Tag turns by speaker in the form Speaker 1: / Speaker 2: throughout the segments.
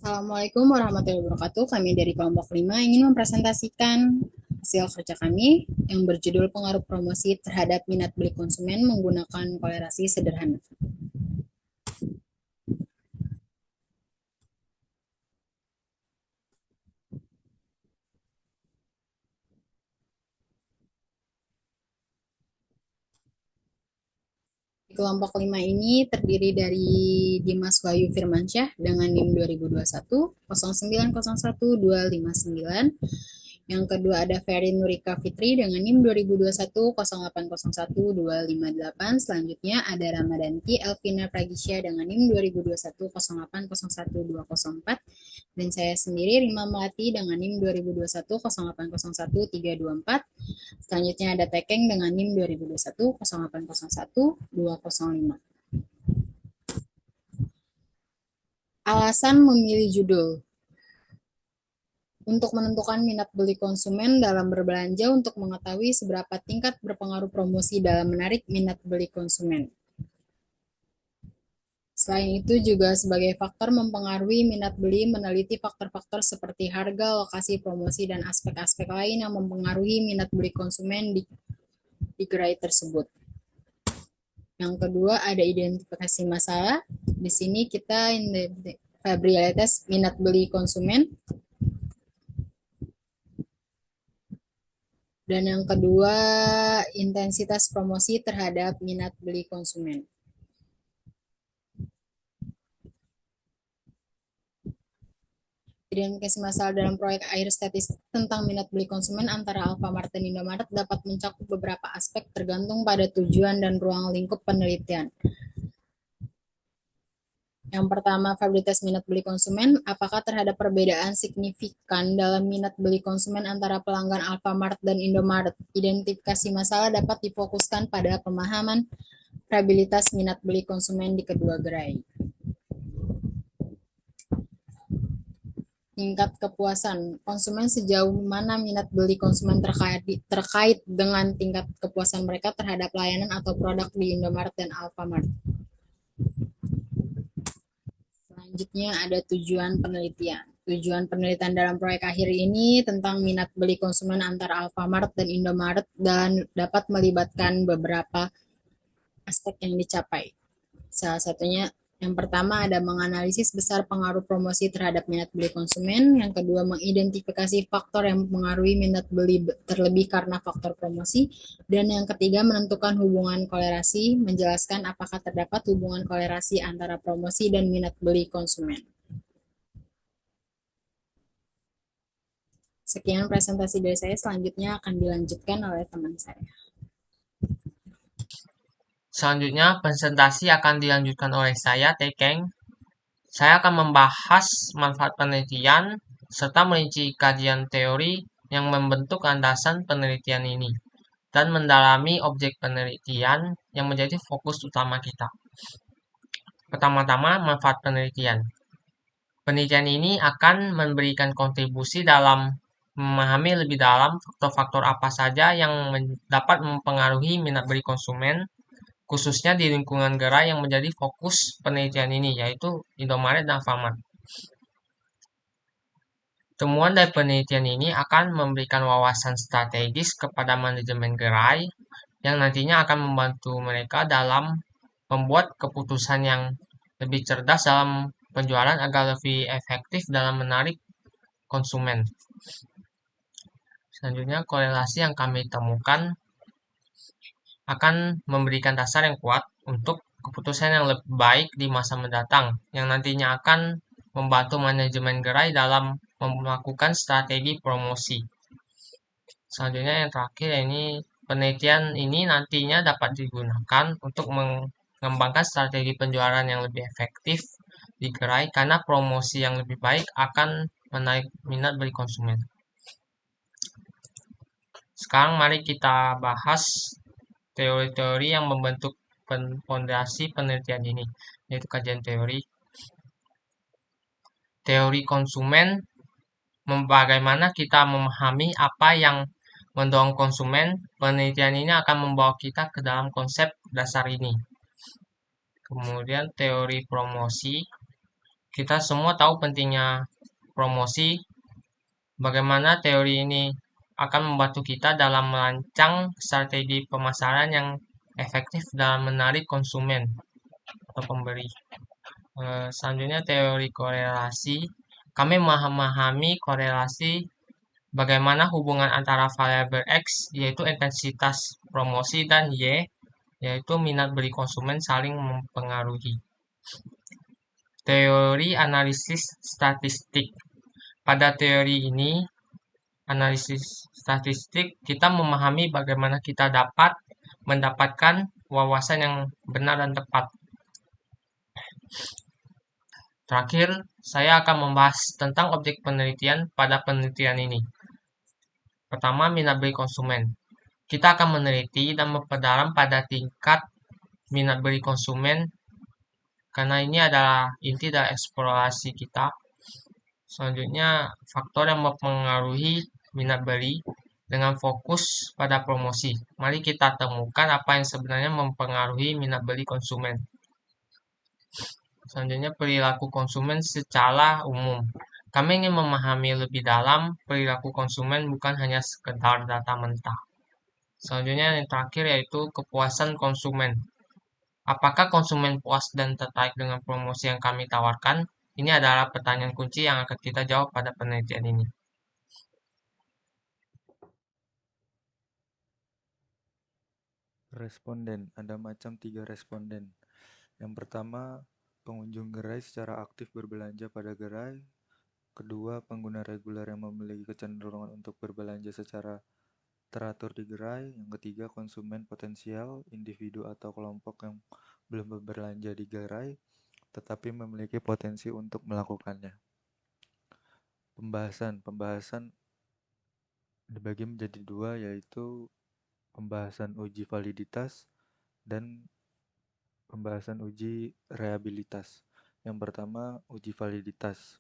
Speaker 1: Assalamualaikum warahmatullahi wabarakatuh. Kami dari kelompok 5 ingin mempresentasikan hasil kerja kami yang berjudul pengaruh promosi terhadap minat beli konsumen menggunakan kolerasi sederhana. Kelompok 5 ini terdiri dari Dimas Wahyu Firmansyah dengan NIM 2021 0901259. Yang kedua ada Ferry Nurika Fitri dengan NIM 2021 0801258. Selanjutnya ada Ramadanti Elvina Pragisya dengan NIM 2021 0801204. Dan saya sendiri Rima Melati dengan NIM 2021 0801324. Selanjutnya ada Tekeng dengan NIM 2021 0801205. Alasan memilih judul. Untuk menentukan minat beli konsumen dalam berbelanja untuk mengetahui seberapa tingkat berpengaruh promosi dalam menarik minat beli konsumen. Selain itu juga sebagai faktor mempengaruhi minat beli, meneliti faktor-faktor seperti harga, lokasi, promosi, dan aspek-aspek lain yang mempengaruhi minat beli konsumen di gerai tersebut. Yang kedua ada identifikasi masalah. Di sini kita variabilitas minat beli konsumen. Dan yang kedua, intensitas promosi terhadap minat beli konsumen. Identifikasi masalah dalam proyek air statistik tentang minat beli konsumen antara Alfamart dan Indomaret dapat mencakup beberapa aspek tergantung pada tujuan dan ruang lingkup penelitian. Yang pertama, variabilitas minat beli konsumen. Apakah terhadap perbedaan signifikan dalam minat beli konsumen antara pelanggan Alfamart dan Indomaret? Identifikasi masalah dapat difokuskan pada pemahaman variabilitas minat beli konsumen di kedua gerai. Tingkat kepuasan konsumen, sejauh mana minat beli konsumen terkait dengan tingkat kepuasan mereka terhadap layanan atau produk di Indomaret dan Alfamart. Selanjutnya ada tujuan penelitian. Tujuan penelitian dalam proyek akhir ini tentang minat beli konsumen antara Alfamart dan Indomaret dan dapat melibatkan beberapa aspek yang dicapai. Salah satunya yang pertama ada menganalisis besar pengaruh promosi terhadap minat beli konsumen. Yang kedua mengidentifikasi faktor yang mempengaruhi minat beli terlebih karena faktor promosi. Dan yang ketiga menentukan hubungan kolerasi, menjelaskan apakah terdapat hubungan kolerasi antara promosi dan minat beli konsumen. Sekian presentasi dari saya, selanjutnya akan dilanjutkan oleh teman saya.
Speaker 2: Selanjutnya, presentasi akan dilanjutkan oleh saya, Tekeng. Saya akan membahas manfaat penelitian serta merinci kajian teori yang membentuk landasan penelitian ini dan mendalami objek penelitian yang menjadi fokus utama kita. Pertama-tama, manfaat penelitian. Penelitian ini akan memberikan kontribusi dalam memahami lebih dalam faktor-faktor apa saja yang dapat mempengaruhi minat beli konsumen, khususnya di lingkungan gerai yang menjadi fokus penelitian ini, yaitu Indomaret dan Alfamart. Temuan dari penelitian ini akan memberikan wawasan strategis kepada manajemen gerai yang nantinya akan membantu mereka dalam membuat keputusan yang lebih cerdas dalam penjualan agar lebih efektif dalam menarik konsumen. Selanjutnya, korelasi yang kami temukan akan memberikan dasar yang kuat untuk keputusan yang lebih baik di masa mendatang, yang nantinya akan membantu manajemen gerai dalam melakukan strategi promosi. Selanjutnya yang terakhir, ini penelitian ini nantinya dapat digunakan untuk mengembangkan strategi penjualan yang lebih efektif di gerai karena promosi yang lebih baik akan menarik minat beli konsumen. Sekarang mari kita bahas teori-teori yang membentuk fondasi penelitian ini, yaitu kajian teori. Teori konsumen, bagaimana kita memahami apa yang mendorong konsumen. Penelitian ini akan membawa kita ke dalam konsep dasar ini. Kemudian teori promosi, Kita semua tahu pentingnya promosi, bagaimana teori ini akan membantu kita dalam merancang strategi pemasaran yang efektif dalam menarik konsumen atau pembeli. Selanjutnya teori korelasi. Kami memahami korelasi bagaimana hubungan antara variabel X, yaitu intensitas promosi, dan Y, yaitu minat beli konsumen saling mempengaruhi. Teori analisis statistik. Pada teori ini, analisis statistik, kita memahami bagaimana kita dapat mendapatkan wawasan yang benar dan tepat. Terakhir, saya akan membahas tentang objek penelitian pada penelitian ini. Pertama, minat beli konsumen. Kita akan meneliti dan memperdalam pada tingkat minat beli konsumen karena ini adalah inti dari eksplorasi kita. Selanjutnya, faktor yang mempengaruhi minat beli dengan fokus pada promosi. Mari kita temukan apa yang sebenarnya mempengaruhi minat beli konsumen. Selanjutnya, perilaku konsumen secara umum. Kami ingin memahami lebih dalam perilaku konsumen, bukan hanya sekedar data mentah. Selanjutnya yang terakhir yaitu kepuasan konsumen. Apakah konsumen puas dan tertarik dengan promosi yang kami tawarkan? Ini adalah pertanyaan kunci yang akan kita jawab pada penelitian ini.
Speaker 3: Responden, ada macam 3 responden. Yang pertama, pengunjung gerai secara aktif berbelanja pada gerai. Kedua, pengguna reguler yang memiliki kecenderungan untuk berbelanja secara teratur di gerai. Yang ketiga, konsumen potensial, individu atau kelompok yang belum berbelanja di gerai, tetapi memiliki potensi untuk melakukannya. Pembahasan dibagi menjadi dua, yaitu pembahasan uji validitas dan pembahasan uji reabilitas. Yang pertama, uji validitas.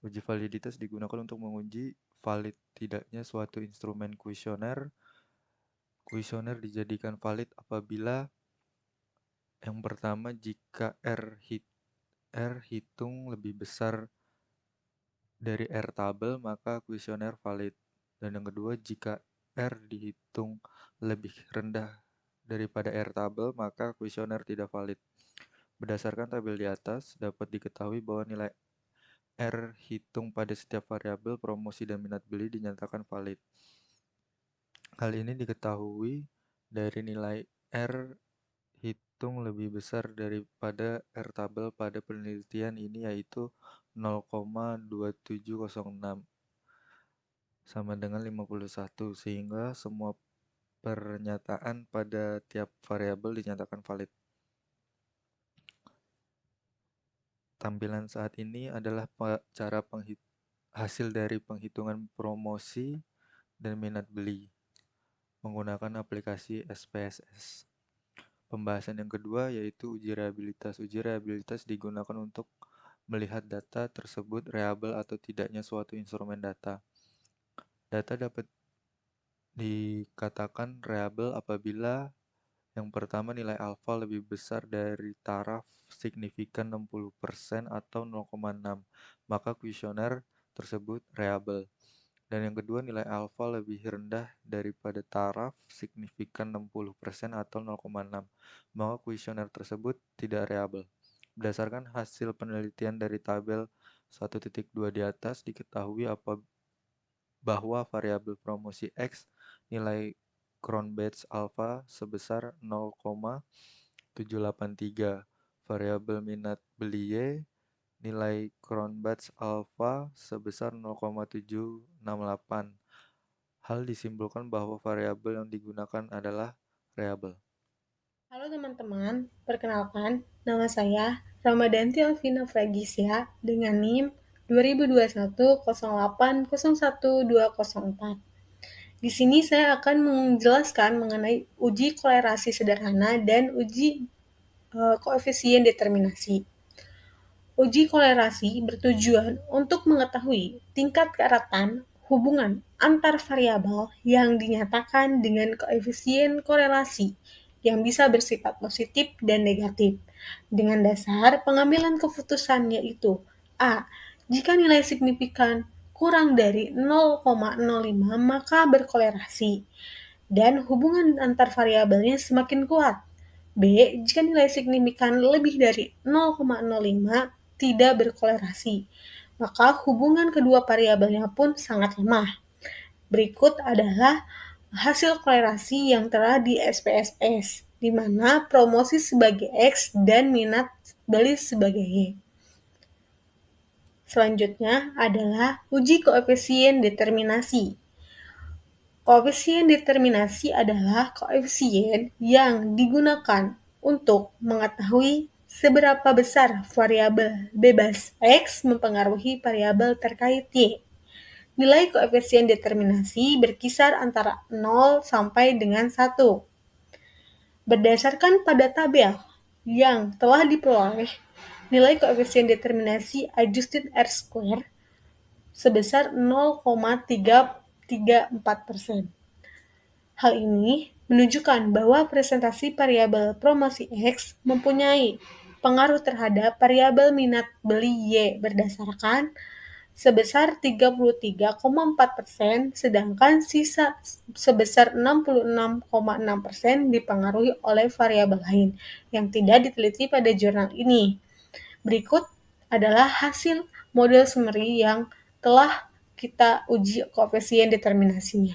Speaker 3: Uji validitas digunakan untuk menguji valid tidaknya suatu instrumen kuesioner. Kuesioner dijadikan valid apabila yang pertama, jika R hitung lebih besar dari R tabel, maka kuesioner valid. Dan yang kedua, jika R dihitung lebih rendah daripada R tabel, maka kuesioner tidak valid. Berdasarkan tabel di atas, dapat diketahui bahwa nilai R hitung pada setiap variabel promosi dan minat beli dinyatakan valid. Hal ini diketahui dari nilai R hitung lebih besar daripada R tabel pada penelitian ini, yaitu 0,2706 sama dengan 51, sehingga semua pernyataan pada tiap variabel dinyatakan valid. Tampilan saat ini adalah cara hasil dari penghitungan promosi dan minat beli menggunakan aplikasi SPSS. Pembahasan yang kedua yaitu uji reabilitas. Uji reabilitas digunakan untuk melihat data tersebut reliable atau tidaknya suatu instrumen data. Data dapat dikatakan reliable apabila yang pertama, nilai alfa lebih besar dari taraf signifikan 60% atau 0,6, maka kuesioner tersebut reliable. Dan yang kedua, nilai alfa lebih rendah daripada taraf signifikan 60% atau 0,6, maka kuesioner tersebut tidak reliable. Berdasarkan hasil penelitian dari tabel 1.2 di atas, diketahui bahwa variabel promosi X nilai Cronbach's alpha sebesar 0,783. Variabel minat beli Y nilai Cronbach's alpha sebesar 0,768. Hal disimpulkan bahwa variabel yang digunakan adalah reliable.
Speaker 4: Halo teman-teman, perkenalkan, nama saya Ramadanti Alvina Fragisya dengan NIM 2021 0801 204. Di sini saya akan menjelaskan mengenai uji kolerasi sederhana dan uji koefisien determinasi. Uji kolerasi bertujuan untuk mengetahui tingkat keeratan hubungan antar variabel yang dinyatakan dengan koefisien korelasi yang bisa bersifat positif dan negatif. Dengan dasar pengambilan keputusan yaitu A. Jika nilai signifikan kurang dari 0,05 maka berkolerasi dan hubungan antar variabelnya semakin kuat. B. Jika nilai signifikan lebih dari 0,05 tidak berkolerasi, maka hubungan kedua variabelnya pun sangat lemah. Berikut adalah hasil kolerasi yang telah di SPSS, di mana promosi sebagai X dan minat beli sebagai Y. Selanjutnya adalah uji koefisien determinasi. Koefisien determinasi adalah koefisien yang digunakan untuk mengetahui seberapa besar variabel bebas X mempengaruhi variabel terkait Y. Nilai koefisien determinasi berkisar antara 0 sampai dengan 1. Berdasarkan pada tabel yang telah diperoleh, nilai koefisien determinasi adjusted R-square sebesar 0,334%. Hal ini menunjukkan bahwa presentasi variabel promosi X mempunyai pengaruh terhadap variabel minat beli Y berdasarkan sebesar 33,4%, sedangkan sisa sebesar 66,6% dipengaruhi oleh variabel lain yang tidak diteliti pada jurnal ini. Berikut adalah hasil model summary yang telah kita uji koefisien determinasinya.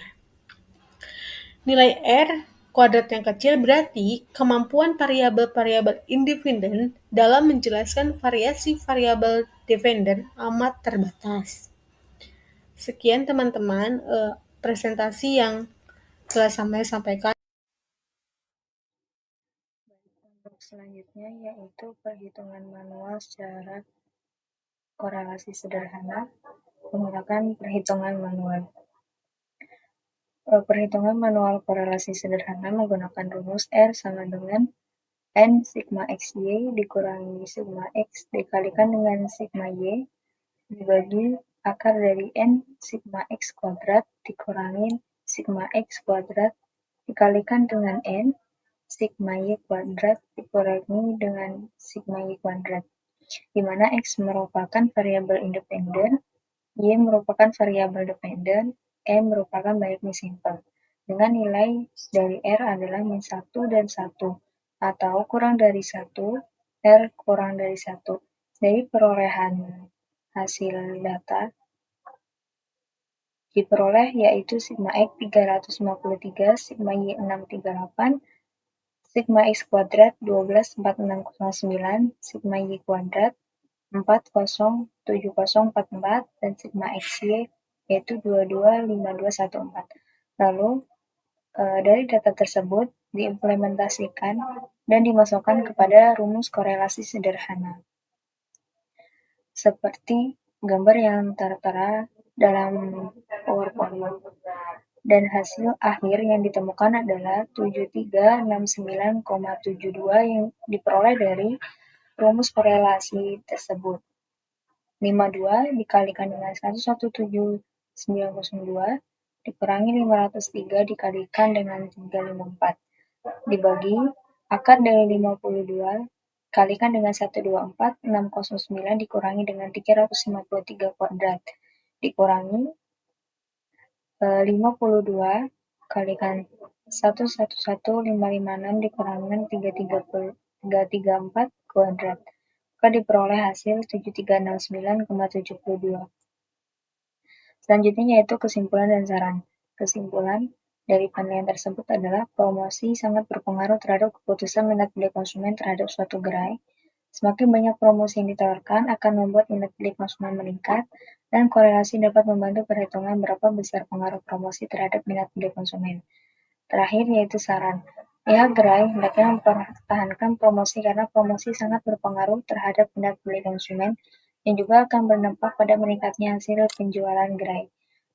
Speaker 4: Nilai R kuadrat yang kecil berarti kemampuan variabel-variabel independen dalam menjelaskan variasi variabel dependen amat terbatas. Sekian teman-teman presentasi yang telah saya sampaikan.
Speaker 5: Untuk selanjutnya yaitu perhitungan manual secara korelasi sederhana menggunakan perhitungan manual. Perhitungan manual korelasi sederhana menggunakan rumus R sama dengan N sigma XY dikurangi sigma X dikalikan dengan sigma Y dibagi akar dari N sigma X kuadrat dikurangi sigma X kuadrat dikalikan dengan N sigma Y kuadrat dikurangi dengan sigma Y kuadrat, di mana X merupakan variabel independen, Y merupakan variabel dependen, E merupakan banyaknya simpel, dengan nilai dari R adalah min 1 dan 1, atau kurang dari 1, R kurang dari 1. Dari perolehan hasil data diperoleh yaitu sigma X 353, sigma Y 638, sigma X kuadrat 124609, sigma Y kuadrat 407044, dan sigma XY yaitu 225214. Lalu dari data tersebut diimplementasikan dan dimasukkan kepada rumus korelasi sederhana. Seperti gambar yang tertera dalam PowerPoint. Dan hasil akhir yang ditemukan adalah 7369,72 yang diperoleh dari rumus korelasi tersebut. 52 dikalikan dengan 117.902 dikurangi 503 dikalikan dengan 354 dibagi akar dari 52 kalikan dengan 124 609 dikurangi dengan 353 kuadrat dikurangi 52 kalikan 111556 dikurangi dengan 334 kuadrat, maka diperoleh hasil 7369,72. Selanjutnya yaitu kesimpulan dan saran. Kesimpulan dari penilaian tersebut adalah promosi sangat berpengaruh terhadap keputusan minat beli konsumen terhadap suatu gerai. Semakin banyak promosi yang ditawarkan akan membuat minat beli konsumen meningkat, dan korelasi dapat membantu perhitungan berapa besar pengaruh promosi terhadap minat beli konsumen. Terakhir yaitu saran. Pihak gerai hendaknya mempertahankan promosi karena promosi sangat berpengaruh terhadap minat beli konsumen yang juga akan berdampak pada meningkatnya hasil penjualan gerai.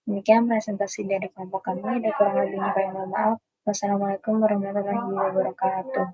Speaker 5: Demikian presentasi dari kelompok kami, ada kurang lebihnya kami mohon maaf. Wassalamualaikum warahmatullahi wabarakatuh.